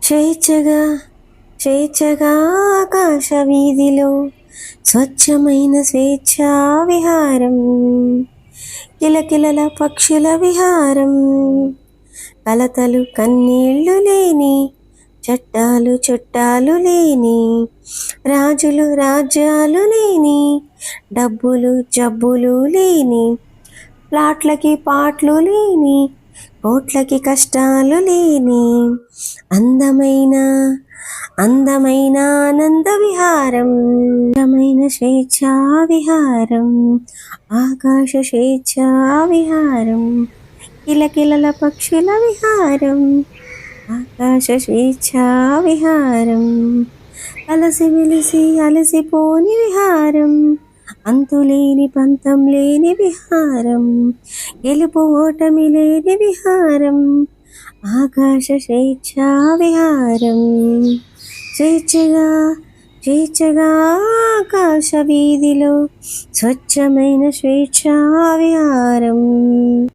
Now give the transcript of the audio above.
స్వేచ్ఛగా స్వేచ్ఛగా ఆకాశ వీధిలో స్వచ్ఛమైన స్వేచ్ఛా విహారం, కిలకిలల పక్షుల విహారం, కలతలు కన్నీళ్లు లేని, చట్టాలు చుట్టాలు లేని, రాజులు రాజ్యాలు లేని, డబ్బులు జబ్బులు లేని, ప్లాట్లకి పాటలు లేని, కోట్లకి కష్టాలు లేని అందమైన అందమైన ఆనంద విహారం, అందమైన స్వేచ్ఛా విహారం, ఆకాశ స్వేచ్ఛా విహారం, కిలకిలల పక్షుల విహారం, ఆకాశ స్వేచ్ఛా విహారం, అలసి వెలిసి అలసిపోని విహారం, అంతులేని పంతం లేని విహారం, గెలుపు ఓటమి లేని విహారం, ఆకాశ స్వేచ్ఛా విహారం. స్వేచ్ఛగా స్వేచ్ఛగా ఆకాశ వీధిలో స్వచ్ఛమైన స్వేచ్ఛా విహారం.